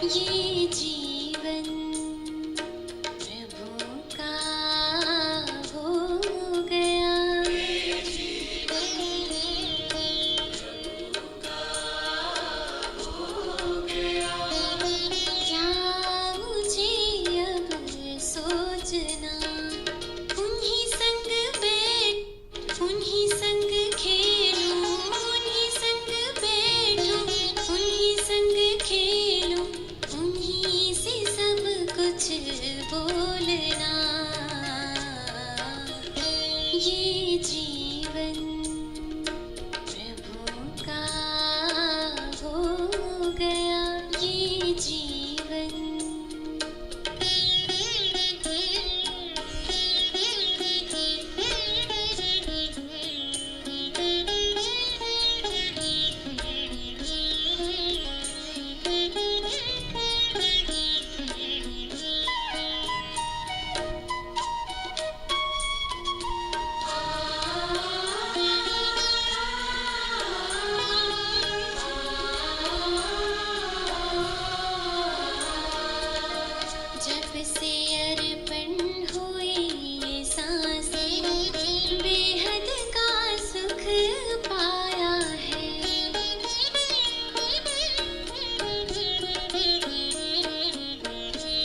ये जीवन प्रभु का हो गया। ये जीवन प्रभु का हो गया। क्या मुझे अब सोचना, उन्हीं संग बैठ, उन्हीं संग खेलूं, उन्हीं संग बैठूं, उन्हीं संग खेलूं, उन्हीं से सब कुछ बोलना। ये जीवन प्रभु का हो गया। ये जीवन जब से अर्पण हुई ये सांसें, बेहद का सुख पाया है।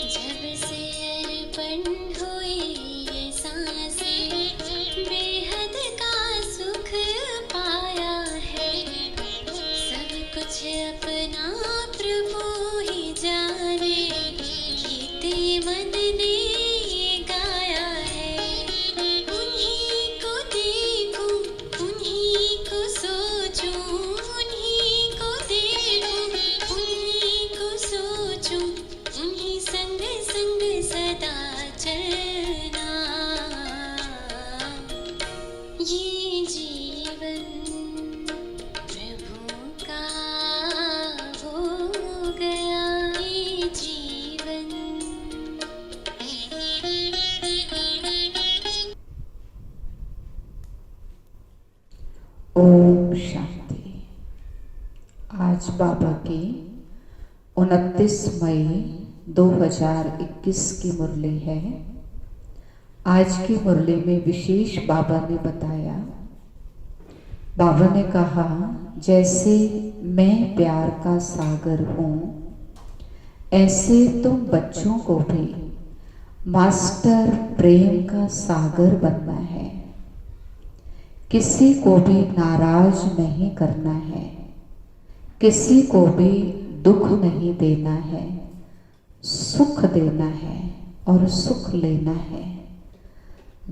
जब से अर्पण हुई ये सांसें, बेहद का सुख पाया है। सब कुछ अपना प्रभु ही जाने, गीते मन ने गाया है। उन्हीं को देखूं, उन्हीं को सोचूं, उन्हीं को देखूं, उन्हीं को सोचूं, उन्हीं संग संग सदा चलना। ये जीवन प्रभु का हो गया। ये जीवन ओम शांति। आज बाबा की 29 मई 2021 की मुरली है। आज की मुरली में विशेष बाबा ने बताया, बाबा ने कहा जैसे मैं प्यार का सागर हूँ, ऐसे तुम बच्चों को भी मास्टर प्रेम का सागर बनना है। किसी को भी नाराज नहीं करना है, किसी को भी दुख नहीं देना है, सुख देना है और सुख लेना है।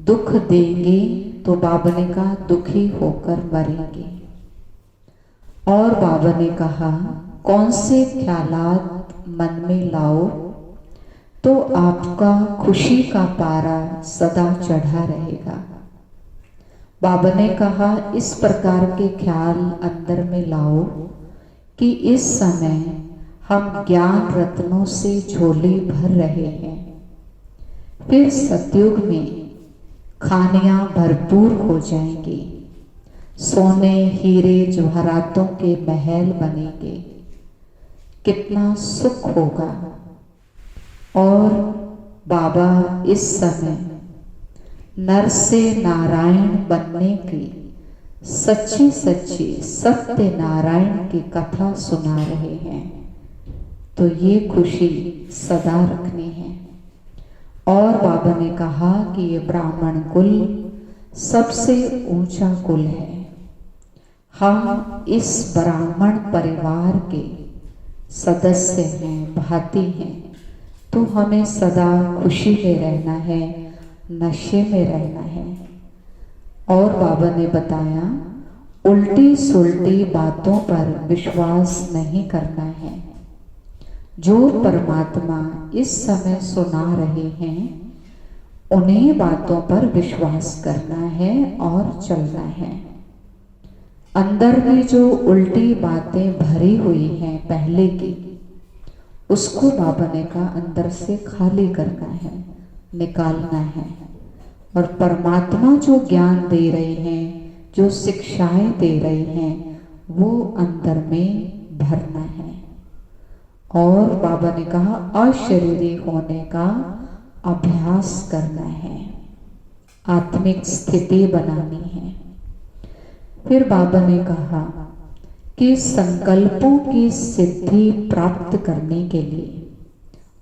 दुख देंगे तो बाबा ने कहा दुखी होकर मरेंगे। और बाबा ने कहा कौन से ख्यालात मन में लाओ तो आपका खुशी का पारा सदा चढ़ा रहेगा। बाबा ने कहा इस प्रकार के ख्याल अंदर में लाओ कि इस समय हम ज्ञान रत्नों से झोली भर रहे हैं। फिर सतयुग में खानियां भरपूर हो जाएंगी, सोने हीरे जवाहरातों के महल बनेंगे, कितना सुख होगा। और बाबा इस समय नर से नारायण बनने की सच्ची सच्ची सत्य नारायण की कथा सुना रहे हैं। तो ये खुशी सदा रखनी है। और बाबा ने कहा कि ये ब्राह्मण कुल सबसे ऊंचा कुल है। हम इस ब्राह्मण परिवार के सदस्य हैं, भाती हैं, तो हमें सदा खुशी में रहना है, नशे में रहना है। और बाबा ने बताया उल्टी सुल्टी बातों पर विश्वास नहीं करना है। जो परमात्मा इस समय सुना रहे हैं उन्हीं बातों पर विश्वास करना है और चलना है। अंदर में जो उल्टी बातें भरी हुई हैं पहले की, उसको बाबा ने कहा अंदर से खाली करना है, निकालना है। और परमात्मा जो ज्ञान दे रहे हैं, जो शिक्षाएं दे रहे हैं, वो अंदर में भरना है। और बाबा ने कहा अशरीरी होने का अभ्यास करना है, आत्मिक स्थिति बनानी है। फिर बाबा ने कहा कि संकल्पों की सिद्धि प्राप्त करने के लिए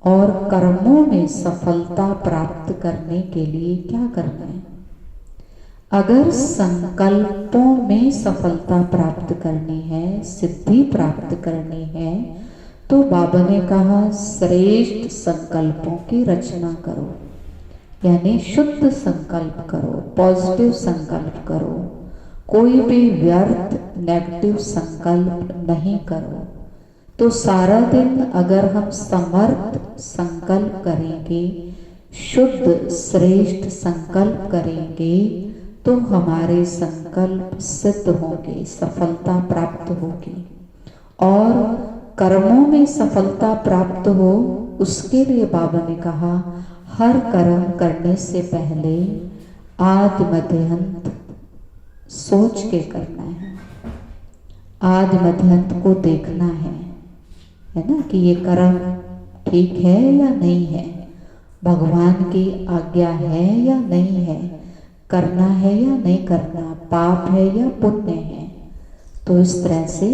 और कर्मों में सफलता प्राप्त करने के लिए क्या करना है। अगर संकल्पों में सफलता प्राप्त करनी है, सिद्धि प्राप्त करनी है, तो बाबा ने कहा श्रेष्ठ संकल्पों की रचना करो, यानी शुद्ध संकल्प करो, पॉजिटिव संकल्प करो, कोई भी व्यर्थ नेगेटिव संकल्प नहीं करो। तो सारा दिन अगर हम समर्थ संकल्प करेंगे, शुद्ध श्रेष्ठ संकल्प करेंगे, तो हमारे संकल्प सिद्ध होंगे, सफलता प्राप्त होगी। और कर्मों में सफलता प्राप्त हो, उसके लिए बाबा ने कहा हर कर्म करने से पहले आदि मध्य अंत सोच के करना है, आदि मध्य अंत को देखना है ना, कि ये कर्म ठीक है या नहीं है, भगवान की आज्ञा है या नहीं है, करना है या नहीं करना, पाप है या पुण्य है। तो इस तरह से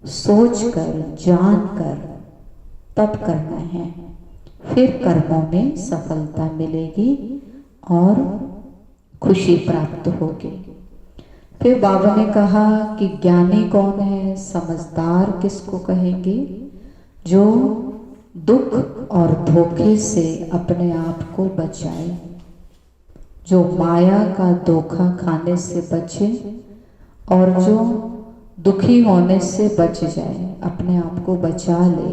सोच कर जान कर तब करना है, फिर कर्मों में सफलता मिलेगी और खुशी प्राप्त होगी। फिर बाबा ने कहा कि ज्ञानी कौन है, समझदार किसको कहेंगे, जो दुख और धोखे से अपने आप को बचाए, जो माया का धोखा खाने से बचे और जो दुखी होने से बच जाए, अपने आप को बचा ले,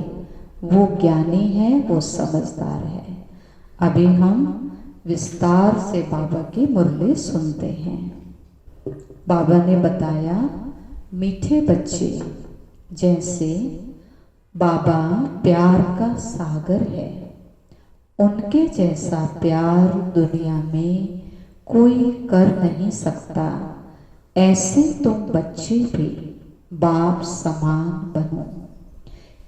वो ज्ञानी है, वो समझदार है। अभी हम विस्तार से बाबा की मुरली सुनते हैं। बाबा ने बताया मीठे बच्चे जैसे बाबा प्यार का सागर है, उनके जैसा प्यार दुनिया में कोई कर नहीं सकता। ऐसे तुम बच्चे भी बाप समान बनो,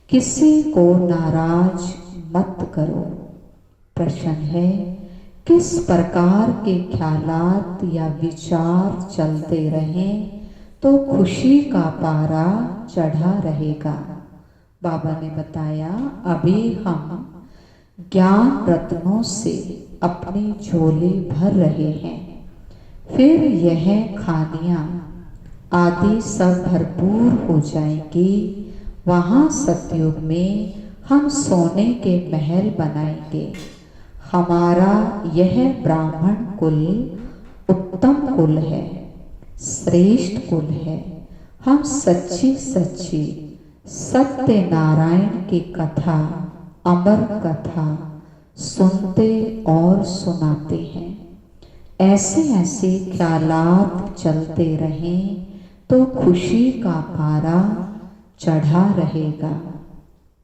किसी को नाराज मत करो। प्रश्न है किस प्रकार के ख्यालात या विचार चलते रहें तो खुशी का पारा चढ़ा रहेगा। बाबा ने बताया अभी हम ज्ञान रत्नों से अपनी झोली भर रहे हैं, फिर यह खानियाँ आदि सब भरपूर हो जाएंगी। वहाँ सतयुग में हम सोने के महल बनाएंगे। हमारा यह ब्राह्मण कुल उत्तम कुल है, श्रेष्ठ कुल है। हम सच्ची सच्ची सत्यनारायण की कथा, अमर कथा सुनते और सुनाते हैं। ऐसे ऐसे ख्यालात चलते रहें तो खुशी का पारा चढ़ा रहेगा।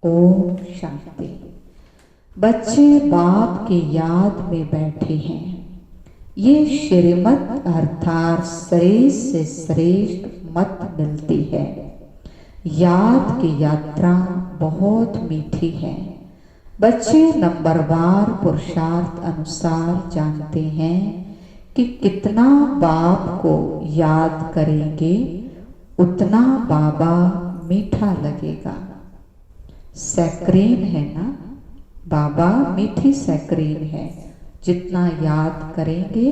ओम शांति। बच्चे बाप की याद में बैठे हैं। ये श्रीमत अर्थात श्रेष्ठ से श्रेष्ठ मत मिलती है। याद की यात्रा बहुत मीठी है। बच्चे नंबरवार पुरुषार्थ अनुसार जानते हैं कि कितना बाप को याद करेंगे उतना बाबा मीठा लगेगा। सैक्रीन है ना, बाबा मीठी सैक्रीन है। जितना याद करेंगे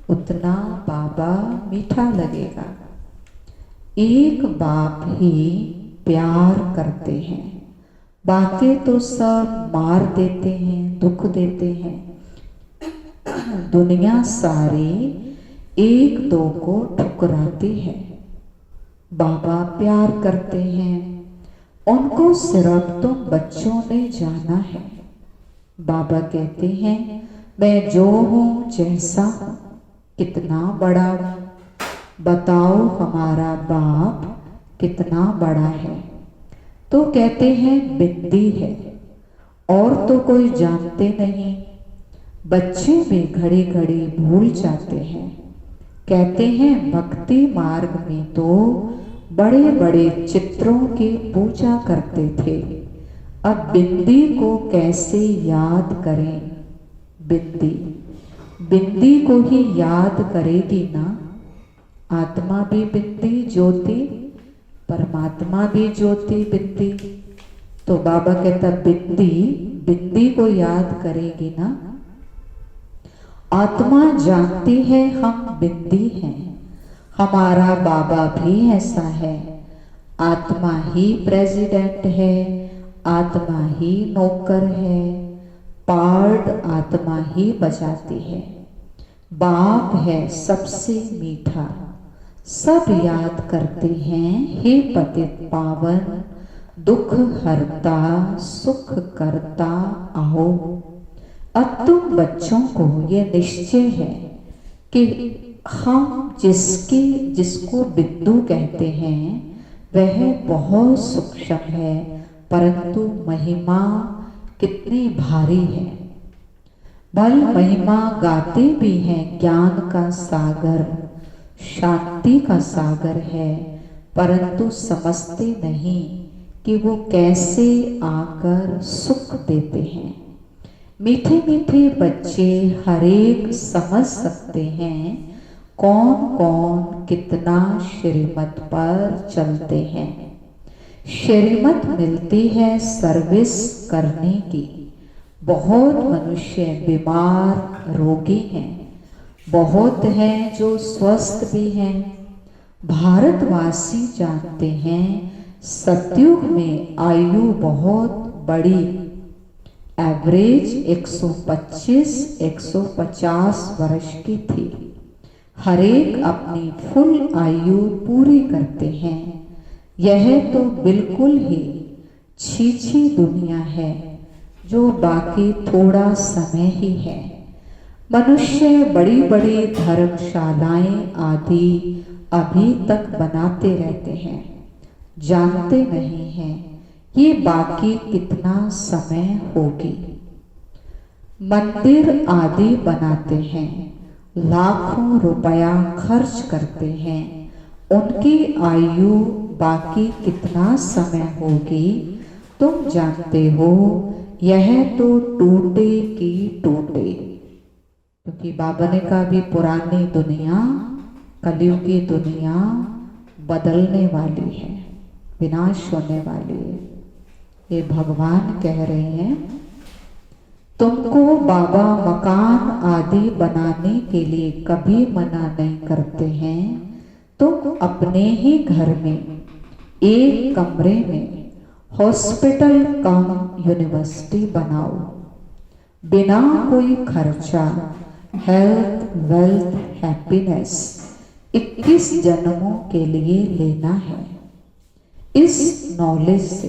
उतना बाबा मीठा लगेगा। एक बाप ही प्यार करते हैं। बातें तो सब मार देते हैं, दुख देते हैं। दुनिया सारी एक दो को ठुकराती है। बाबा प्यार करते हैं, उनको सिर्फ तुम बच्चों ने जाना है। बाबा कहते हैं मैं जो हूँ जैसा हूँ, कितना बड़ा बताओ हमारा बाप कितना बड़ा है। तो कहते हैं बिंदी है और तो कोई जानते नहीं। बच्चे भी घड़ी घड़ी भूल जाते हैं। कहते हैं भक्ति मार्ग में तो बड़े बड़े चित्रों की पूजा करते थे, अब बिंदी को कैसे याद करें? बिंदी बिंदी को ही याद करेगी ना। आत्मा भी बिंदी ज्योति, परमात्मा भी ज्योति बिंदी। तो बाबा कहता बिंदी बिंदी को याद करेगी ना। आत्मा जानती है हम बिंदी हैं, हमारा बाबा भी ऐसा है। आत्मा ही प्रेसिडेंट है, आत्मा ही नौकर है, पार्ट आत्मा ही बजाती है। बाप है सबसे मीठा, सब याद करते हैं हे पतित पावन, दुख हरता सुख करता आओ। अब तुम बच्चों को ये निश्चय है कि हम जिसको बिंदु कहते हैं वह बहुत सूक्ष्म है, परंतु महिमा कितनी भारी है। बल महिमा गाते भी हैं, ज्ञान का सागर शांति का सागर है, परंतु समझते नहीं कि वो कैसे आकर सुख देते हैं। मीठे मीठे बच्चे हरेक समझ सकते हैं कौन कौन कितना श्रीमत पर चलते हैं। श्रीमत मिलती है सर्विस करने की। बहुत मनुष्य बीमार रोगी हैं, बहुत हैं जो स्वस्थ भी हैं। भारतवासी जानते हैं सतयुग में आयु बहुत बड़ी, एवरेज 125-150 वर्ष की थी। हरेक अपनी फुल आयु पूरी करते हैं। यह तो बिल्कुल ही छीछी दुनिया है जो बाकी थोड़ा समय ही है। मनुष्य बड़ी बड़ी धर्मशालाएं आदि अभी तक बनाते रहते हैं, जानते नहीं हैं ये बाकी कितना समय होगी। मंदिर आदि बनाते हैं, लाखों रुपया खर्च करते हैं, उनकी आयु बाकी कितना समय होगी तुम जानते हो। यह तो टूटे की टूटे, क्योंकि बाबा ने कहा भी पुरानी दुनिया कलयुग की दुनिया बदलने वाली है, विनाश होने वाली है। ये भगवान कह रहे हैं तुमको बाबा मकान आदि बनाने के लिए कभी मना नहीं करते हैं। तुम अपने ही घर में एक कमरे में हॉस्पिटल कम यूनिवर्सिटी बनाओ, बिना कोई खर्चा। हेल्थ वेल्थ हैप्पीनेस 21 जन्मों के लिए लेना है। इस नॉलेज से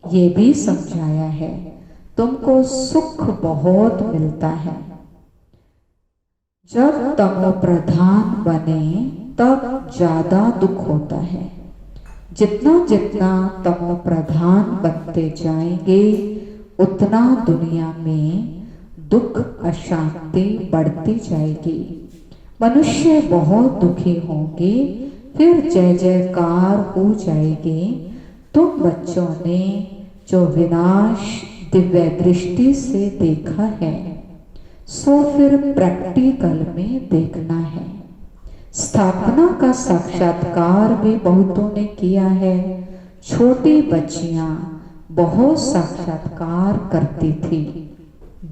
ये भी समझाया है तुमको सुख बहुत मिलता है। जब तमो प्रधान बने तब ज्यादा दुख होता है। जितना जितना तमो प्रधान बनते जाएंगे उतना दुनिया में दुख अशांति बढ़ती जाएगी। मनुष्य बहुत दुखी होंगे, फिर जय जयकार हो जाएगी। तुम बच्चों ने जो विनाश दिव्य दृष्टि से देखा है सो फिर प्रैक्टिकल में देखना है। स्थापना का साक्षात्कार भी बहुतों ने किया है। छोटी बच्चियां बहुत साक्षात्कार करती थी,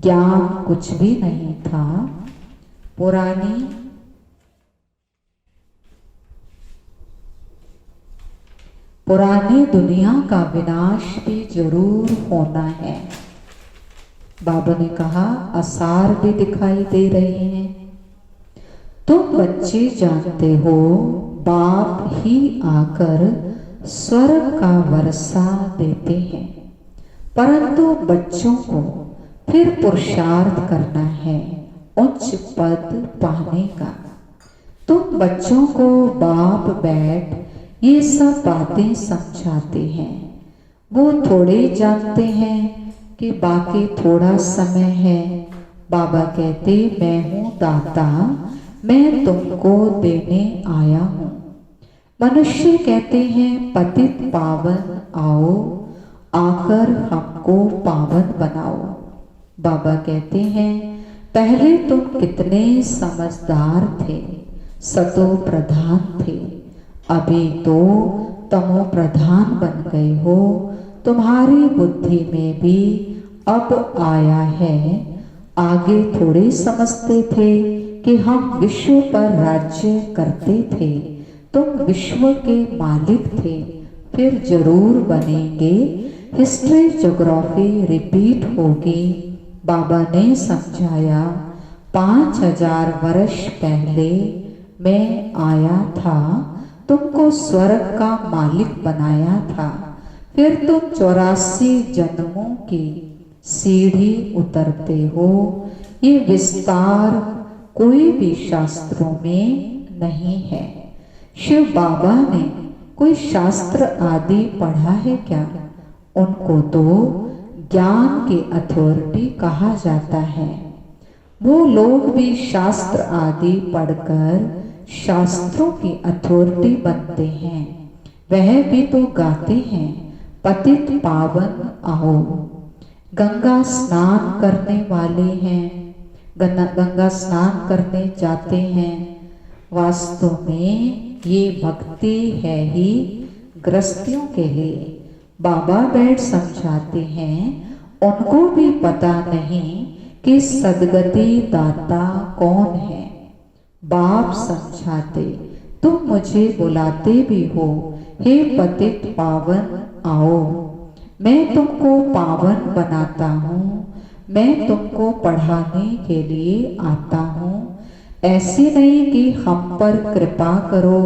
ज्ञान कुछ भी नहीं था। पुरानी दुनिया का विनाश भी जरूर होना है। बाबा ने कहा आसार भी दिखाई दे रहे हैं। तुम बच्चे जानते हो बाप ही आकर स्वर्ग का वर्षा देते हैं, परंतु बच्चों को फिर पुरुषार्थ करना है उच्च पद पाने का। तुम बच्चों को बाप बैठ ये सब बातें समझाते हैं। वो थोड़े जानते हैं कि बाकी थोड़ा समय है। बाबा कहते मैं हूँ दाता, मैं तुमको देने आया हूँ। मनुष्य कहते हैं पतित पावन आओ, आकर हमको पावन बनाओ। बाबा कहते हैं पहले तुम कितने समझदार थे, सतो प्रधान थे, अभी तो तमो प्रधान बन गए हो। तुम्हारी बुद्धि में भी अब आया है। आगे थोड़े समझते थे कि हम विश्व पर राज्य करते थे, तुम विश्व के मालिक थे, फिर जरूर बनेंगे। हिस्ट्री ज्योग्राफी रिपीट होगी। बाबा ने समझाया 5000 वर्ष पहले मैं आया था, तुमको स्वर्ग का मालिक बनाया था, फिर तुम 84 जन्मों की सीढ़ी उतरते हो। ये विस्तार कोई भी शास्त्रों में नहीं है। शिव बाबा ने कोई शास्त्र आदि पढ़ा है क्या? उनको तो ज्ञान की अथॉरिटी कहा जाता है। वो लोग भी शास्त्र आदि पढ़कर शास्त्रों की अथॉरिटी बनते हैं। वह भी तो गाते हैं पतित पावन आओ। गंगा स्नान करने वाले हैं, गंगा स्नान करने जाते हैं। वास्तव में ये भक्ति है ही गृहस्थियों के लिए। बाबा बैठ समझाते हैं उनको भी पता नहीं कि सदगति दाता कौन है। बाप समझाते तुम मुझे बुलाते भी हो, हे पतित पावन आओ। मैं तुमको पावन बनाता हूँ, मैं तुमको पढ़ाने के लिए आता हूँ। ऐसी नहीं कि हम पर कृपा करो।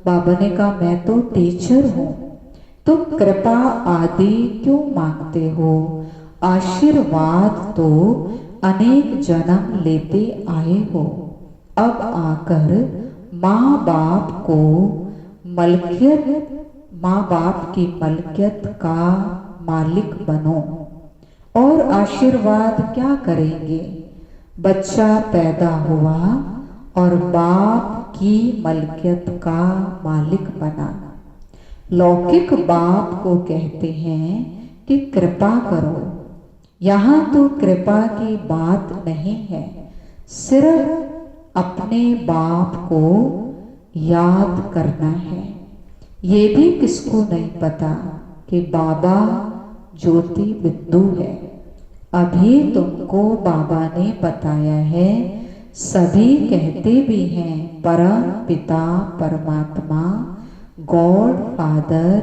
बाबा ने कहा मैं तो टीचर हूँ, तुम कृपा आदि क्यों मांगते हो? आशीर्वाद तो अनेक जन्म लेते आए हो। अब आकर माँ बाप को मलकियत, माँ बाप की मलकियत का मालिक बनो। और आशीर्वाद क्या करेंगे? बच्चा पैदा हुआ और बाप की मलकियत का मालिक बना। लौकिक बाप को कहते हैं कि कृपा करो। यहाँ तो कृपा की बात नहीं है, सिर्फ अपने बाप को याद करना है। ये भी किसको नहीं पता कि बाबा ज्योति बिंदु है। अभी तुमको बाबा ने बताया है। सभी कहते भी हैं परम पिता परमात्मा, गॉड फादर,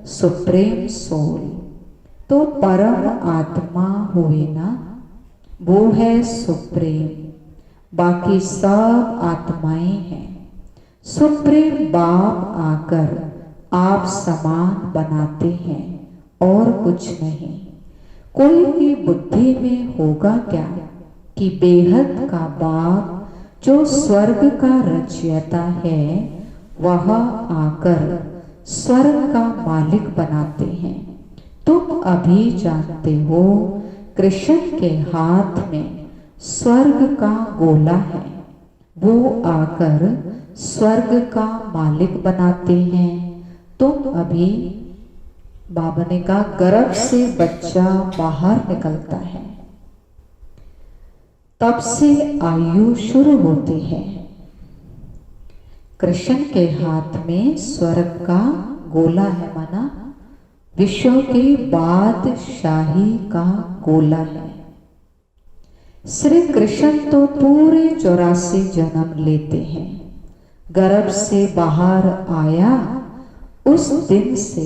सुप्रीम सोल। तो परम आत्मा हुए ना, वो है सुप्रीम, बाकी सब आत्माएं हैं। सुप्रीम बाप आकर आप समान बनाते हैं और कुछ नहीं। कोई की बुद्धि में होगा क्या कि बेहद का बाप जो स्वर्ग का रचयिता है वह आकर स्वर्ग का मालिक बनाते हैं। तुम अभी जानते हो कृष्ण के हाथ में स्वर्ग का गोला है, वो आकर स्वर्ग का मालिक बनाते हैं। तुम अभी, बाबा ने कहा गर्भ से बच्चा बाहर निकलता है, तब से आयु शुरू होती है। कृष्ण के हाथ में स्वर्ग का गोला है, माना विश्व के बादशाही का गोला है। श्री कृष्ण तो पूरे 84 जन्म लेते हैं। गर्भ से बाहर आया उस दिन से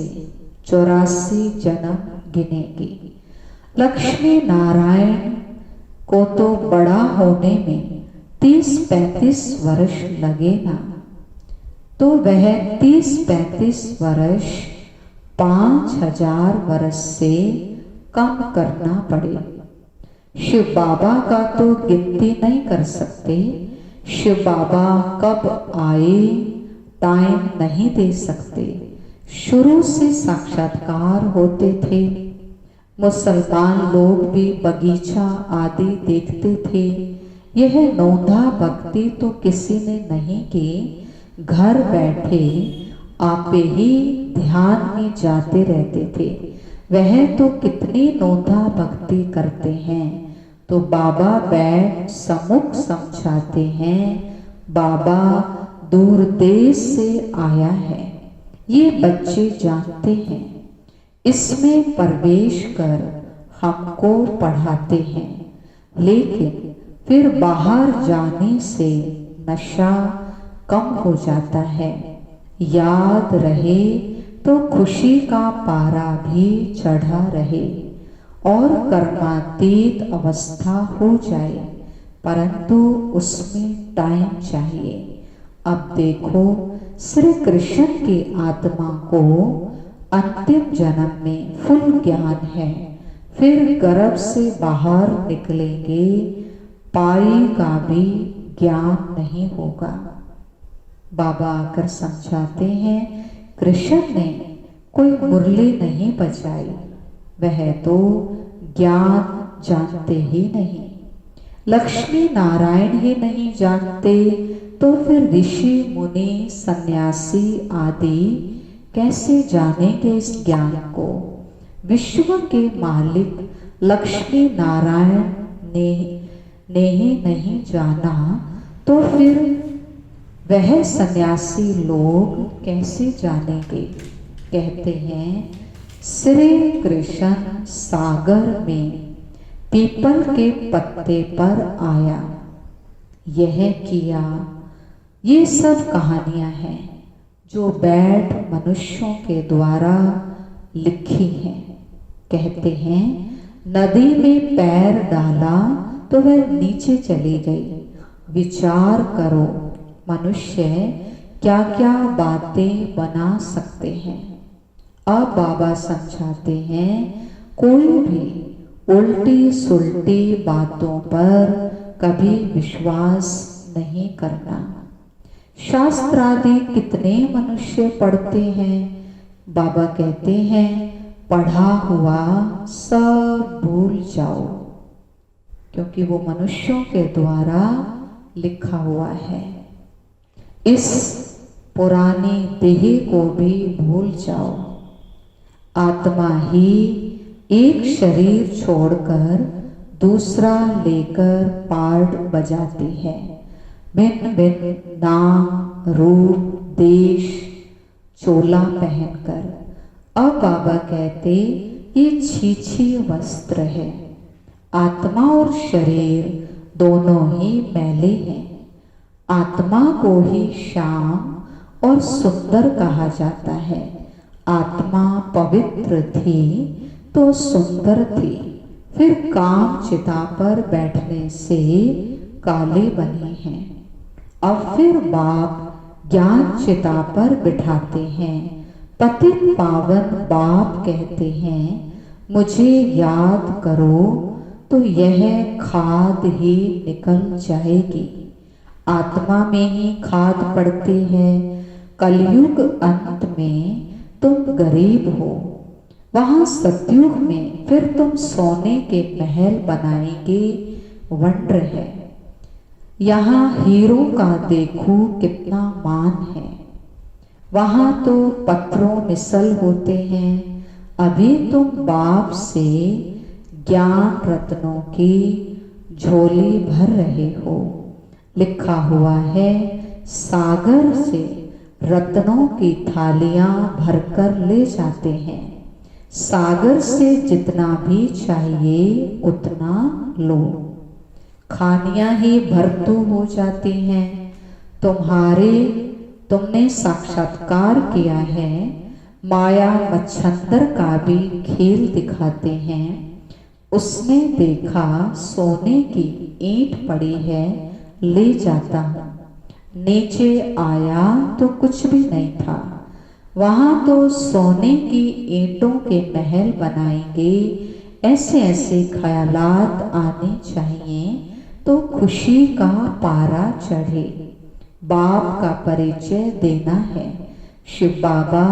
84 जन्म गिनेगी। लक्ष्मी नारायण को तो बड़ा होने में 30-35 वर्ष लगेगा, तो वह 30-35 वर्ष 5000 वर्ष से कम करना पड़े। शिव बाबा का तो गिनती नहीं कर सकते। शिव बाबा कब आए टाइम नहीं दे सकते। शुरू से साक्षात्कार होते थे। मुसलमान लोग भी बगीचा आदि देखते थे। यह नौंधा भक्ति तो किसी ने नहीं की। घर बैठे आपे ही ध्यान में जाते रहते थे। वह तो कितनी नोंधा भक्ति करते हैं, तो बाबा बैठ सम्मुख समझाते हैं, बाबा दूर देश से आया है, ये बच्चे जानते हैं, इसमें प्रवेश कर हमको पढ़ाते हैं, लेकिन फिर बाहर जाने से नशा कम हो जाता है, याद रहे तो खुशी का पारा भी चढ़ा रहे और कर्मातीत अवस्था हो जाए, परंतु उसमें टाइम चाहिए। अब देखो, श्री कृष्ण की आत्मा को अंतिम जन्म में फुल ज्ञान है, फिर गर्भ से बाहर निकलेंगे, पाई का भी ज्ञान नहीं होगा। बाबा आकर समझाते हैं, कृष्ण ने कोई मुरली नहीं बजाई, वह तो ज्ञान जानते ही नहीं, लक्ष्मी नारायण ही नहीं जानते, तो फिर ऋषि मुनि सन्यासी आदि कैसे जानेंगे इस ज्ञान को। विश्व के मालिक लक्ष्मी नारायण ने ही नहीं जाना, तो फिर वह सन्यासी लोग कैसे जानेंगे। कहते हैं, श्री कृष्ण सागर में पीपल के पत्ते पर आया, यह किया, ये सब कहानियां हैं जो बैठ मनुष्यों के द्वारा लिखी हैं। कहते हैं, नदी में पैर डाला तो वह नीचे चली गई। विचार करो, मनुष्य क्या क्या बातें बना सकते हैं। अब बाबा समझाते हैं, कोई भी उल्टी सुल्टी बातों पर कभी विश्वास नहीं करना। शास्त्र आदि कितने मनुष्य पढ़ते हैं, बाबा कहते हैं, पढ़ा हुआ सब भूल जाओ, क्योंकि वो मनुष्यों के द्वारा लिखा हुआ है। इस पुरानी देह को भी भूल जाओ। आत्मा ही एक शरीर छोड़कर दूसरा लेकर पार्ट बजाती है, भिन्न भिन्न नाम रूप देश चोला पहनकर। अब बाबा कहते, ये छीछी वस्त्र है। आत्मा और शरीर दोनों ही मैले हैं। आत्मा को ही श्याम और सुंदर कहा जाता है। आत्मा पवित्र थी तो सुंदर थी, फिर काम चिता पर बैठने से काले बने हैं। अब फिर बाप ज्ञान चिता पर बिठाते हैं। पतित पावन बाप कहते हैं, मुझे याद करो तो यह खाद ही निकल जाएगी। आत्मा में ही खाद पड़ती है। कलयुग अंत में तुम गरीब हो, वहां सतयुग में फिर तुम सोने के महल बनाएंगे। वंड्र है, यहाँ हीरो का देखो कितना मान है। वहां तो पत्थरों मिसल होते हैं। अभी तुम बाप से ज्ञान रत्नों की झोली भर रहे हो। लिखा हुआ है, सागर से रत्नों की थालियां भरकर ले जाते हैं। सागर से जितना भी चाहिए उतना लो। खानियां ही भरतू हो जाती हैं। तुमने साक्षात्कार किया है। माया मच्छंदर का भी खेल दिखाते हैं। उसने देखा सोने की ईंट पड़ी है, ले जाता हूं। नीचे आया तो कुछ भी नहीं था। वहां तो सोने की ईंटों के महल बनाएंगे। ऐसे ऐसे ख्यालात आने चाहिए तो खुशी का पारा चढ़े। बाप का परिचय देना है। शिव बाबा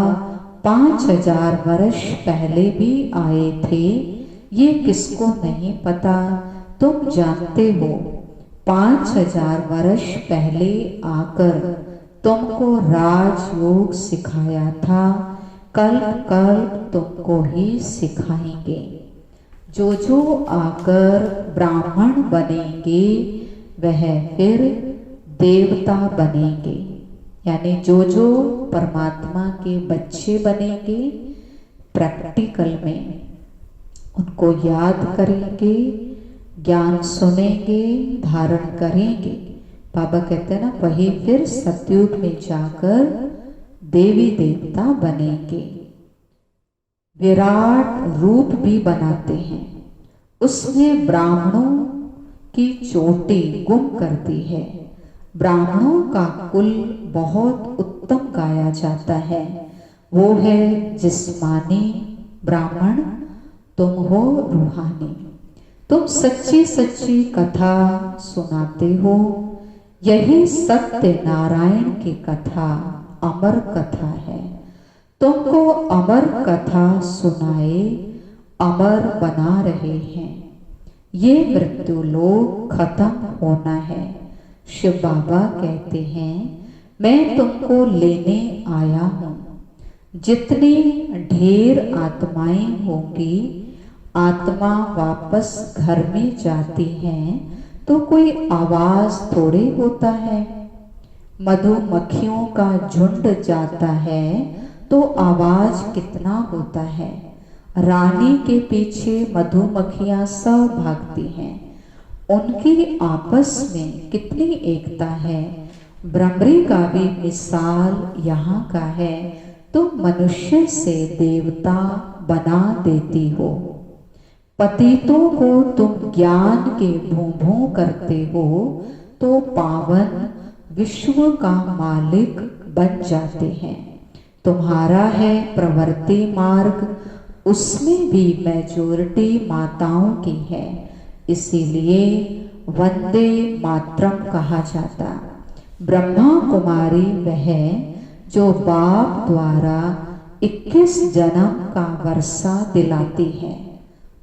5000 वर्ष पहले भी आए थे। ये किसको नहीं पता, तुम जानते हो। 5000 वर्ष पहले आकर तुमको राजयोग सिखाया था। कल्प कल्प तुमको ही सिखाएंगे। जो जो आकर ब्राह्मण बनेंगे वह फिर देवता बनेंगे। यानी जो जो परमात्मा के बच्चे बनेंगे प्रैक्टिकल में उनको याद करेंगे, ज्ञान सुनेंगे, धारण करेंगे। बाबा कहते हैं ना, वही फिर सतयुग में जाकर देवी देवता बनेंगे। विराट रूप भी बनाते हैं, उसमें ब्राह्मणों की चोटी गुम करती है। ब्राह्मणों का कुल बहुत उत्तम गाया जाता है, वो है जिस्मानी ब्राह्मण, तुम हो रूहानी। तुम सच्ची सच्ची कथा सुनाते हो, यही सत्य नारायण की कथा अमर कथा है। तुमको अमर कथा सुनाए अमर बना रहे हैं। ये मृत्यु लोक खत्म होना है। शिव बाबा कहते हैं, मैं तुमको लेने आया हूँ। जितनी ढेर आत्माएं होंगी, आत्मा वापस घर में जाती हैं तो कोई आवाज थोड़े होता है। मधुमक्खियों का झुंड जाता है तो आवाज कितना होता है। रानी के पीछे मधुमक्खियां सब भागती हैं, उनकी आपस में कितनी एकता है। भ्रमरी का भी मिसाल यहाँ का है। तुम मनुष्य से देवता बना देती हो। पतितों को तुम ज्ञान के भूभू करते हो तो पावन विश्व का मालिक बन जाते हैं। तुम्हारा है प्रवृत्ति मार्ग, उसमें भी मेजॉरिटी माताओं की है, इसीलिए वंदे मातरम कहा जाता। ब्रह्मा कुमारी वह जो बाप द्वारा 21 जन्म का वर्षा दिलाती है।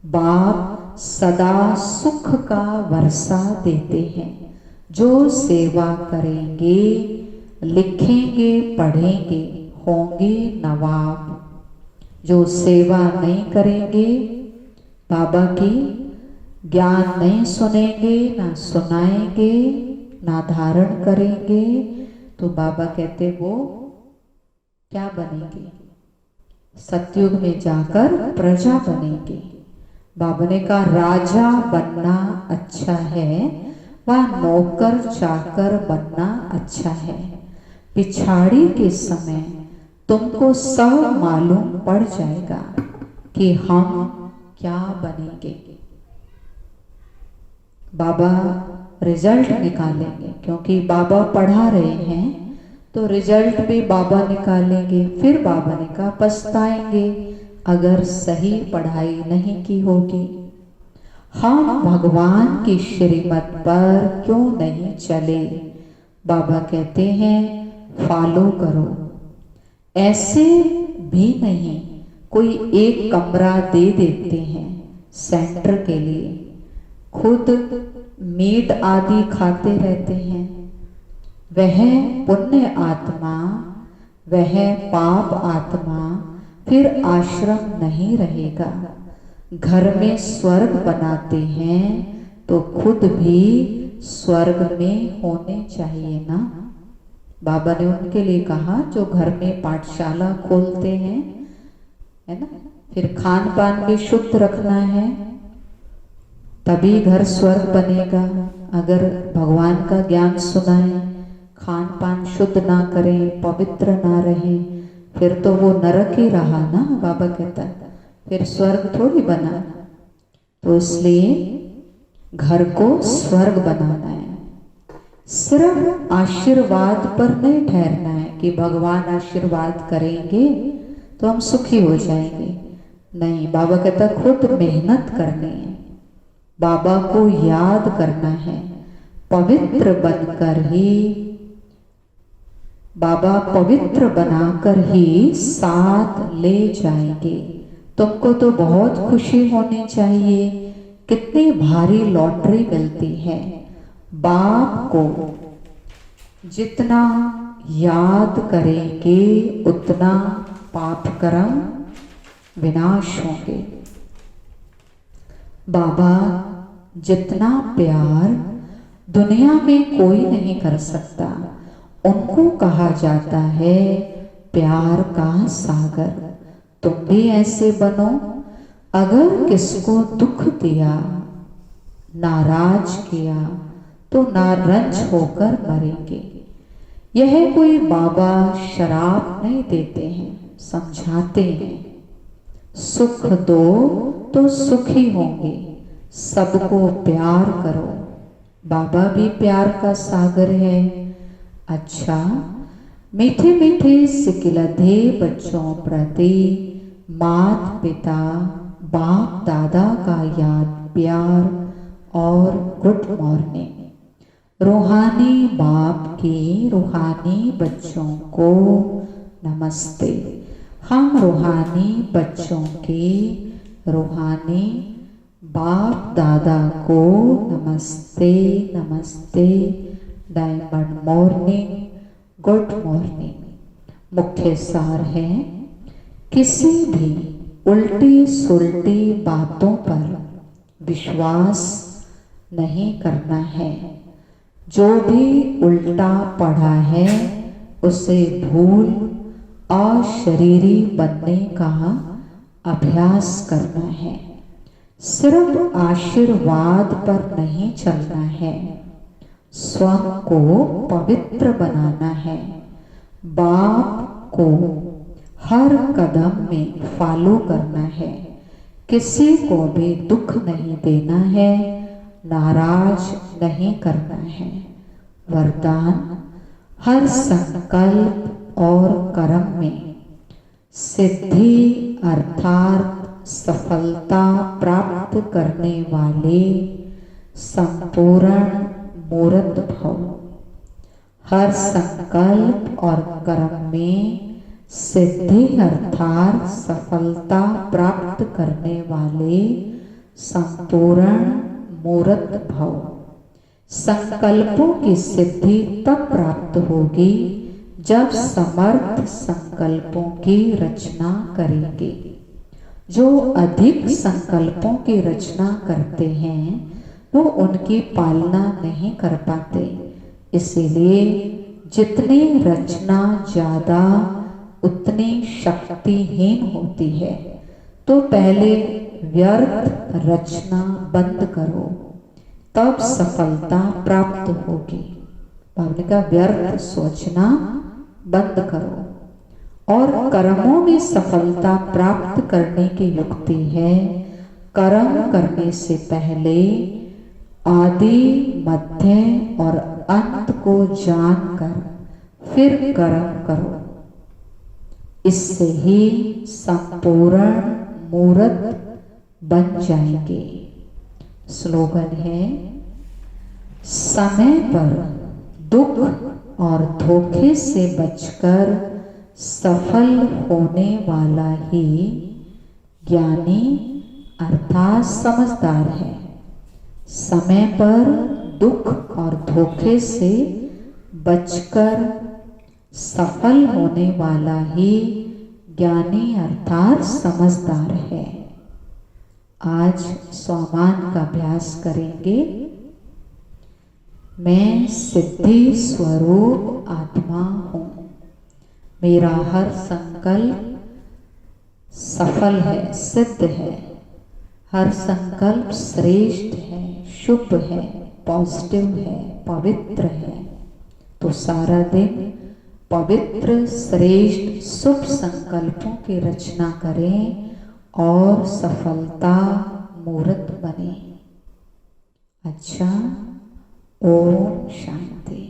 बाप सदा सुख का वर्षा देते हैं। जो सेवा करेंगे, लिखेंगे, पढ़ेंगे, होंगे नवाब। जो सेवा नहीं करेंगे, बाबा की ज्ञान नहीं सुनेंगे, ना सुनाएंगे, ना धारण करेंगे, तो बाबा कहते वो क्या बनेंगे? सतयुग में जाकर प्रजा बनेंगे। बाबा ने कहा राजा बनना अच्छा है, वह नौकर चाकर बनना अच्छा है। पिछाड़ी के समय तुमको सब मालूम पड़ जाएगा कि हम क्या बनेंगे। बाबा रिजल्ट निकालेंगे, क्योंकि बाबा पढ़ा रहे हैं तो रिजल्ट भी बाबा निकालेंगे। फिर बाबा ने कहा पछताएंगे अगर सही पढ़ाई नहीं की होगी। हम भगवान की श्रीमत पर क्यों नहीं चले? बाबा कहते हैं फॉलो करो। ऐसे भी नहीं कोई एक कमरा दे देते हैं सेंटर के लिए, खुद मीट आदि खाते रहते हैं। वह पुण्य आत्मा, वह पाप आत्मा फिर आश्रम नहीं रहेगा। घर में स्वर्ग बनाते हैं तो खुद भी स्वर्ग में होने चाहिए ना। बाबा ने उनके लिए कहा जो घर में पाठशाला खोलते हैं, है ना, फिर खान पान भी शुद्ध रखना है, तभी घर स्वर्ग बनेगा। अगर भगवान का ज्ञान सुनाए, खान पान शुद्ध ना करें, पवित्र ना रहे, फिर तो वो नरक ही रहा ना। बाबा कहता है फिर स्वर्ग थोड़ी बना। तो इसलिए घर को स्वर्ग बनाना है। सिर्फ आशीर्वाद पर नहीं ठहरना है कि भगवान आशीर्वाद करेंगे तो हम सुखी हो जाएंगे। नहीं, बाबा कहता खुद मेहनत करनी है, बाबा को याद करना है, पवित्र बनकर ही, बाबा पवित्र बनाकर ही साथ ले जाएंगे। तुमको तो बहुत खुशी होनी चाहिए, कितनी भारी लॉटरी मिलती है। बाप को जितना याद करेंगे उतना पाप कर्म विनाश होंगे। बाबा जितना प्यार दुनिया में कोई नहीं कर सकता, उनको कहा जाता है प्यार का सागर। तुम भी ऐसे बनो। अगर किसको दुख दिया, नाराज किया, तो नारंज होकर मरेंगे। यह कोई बाबा शराब नहीं देते हैं, समझाते हैं। सुख दो तो सुखी होंगे, सबको प्यार करो। बाबा भी प्यार का सागर है। अच्छा, मीठे मीठे सिकिलधे बच्चों प्रति माता पिता बाप दादा का याद प्यार और गुड मॉर्निंग। रूहानी बाप के रूहानी बच्चों को नमस्ते। हम रूहानी बच्चों के रूहानी बाप दादा को नमस्ते नमस्ते। Diamond morning, good morning. मुख्य सार है, किसी भी उल्टी सुलटी बातों पर विश्वास नहीं करना है। जो भी उल्टा पढ़ा है उसे भूल अशरीरी बनने का अभ्यास करना है। सिर्फ आशीर्वाद पर नहीं चलना है, स्वयं को पवित्र बनाना है। बाप को हर कदम में फॉलो करना है। किसी को भी दुख नहीं देना है, नाराज नहीं करना है। वरदान, हर संकल्प और कर्म में सिद्धि अर्थात सफलता प्राप्त करने वाले संपूर्ण मूर्त भव। हर संकल्प और कर्म में सिद्धि अर्थात सफलता प्राप्त करने वाले संपूर्ण मूर्त भव। संकल्पों की सिद्धि तब प्राप्त होगी जब समर्थ संकल्पों की रचना करेंगे। जो अधिक संकल्पों की रचना करते हैं वो उनकी पालना नहीं कर पाते। इसीलिए जितनी रचना ज्यादा उतनी शक्तिहीन होती है। तो पहले व्यर्थ रचना बंद करो, तब सफलता प्राप्त होगी। बाबा का व्यर्थ सोचना बंद करो। और कर्मों में सफलता प्राप्त करने की युक्ति है, कर्म करने से पहले आदि मध्य और अंत को जानकर फिर कर्म करो। इससे ही संपूर्ण मूर्त बन जाएंगे। स्लोगन है, समय पर दुख और धोखे से बचकर सफल होने वाला ही ज्ञानी अर्थात समझदार है। समय पर दुख और धोखे से बचकर सफल होने वाला ही ज्ञानी अर्थात समझदार है। आज स्वामान का अभ्यास करेंगे। मैं सिद्धि स्वरूप आत्मा हूँ। मेरा हर संकल्प सफल है, सिद्ध है। हर संकल्प श्रेष्ठ है, शुभ है, पॉजिटिव है, पवित्र है। तो सारा दिन पवित्र श्रेष्ठ शुभ संकल्पों की रचना करें और सफलता मूर्त बने। अच्छा, ओम शांति।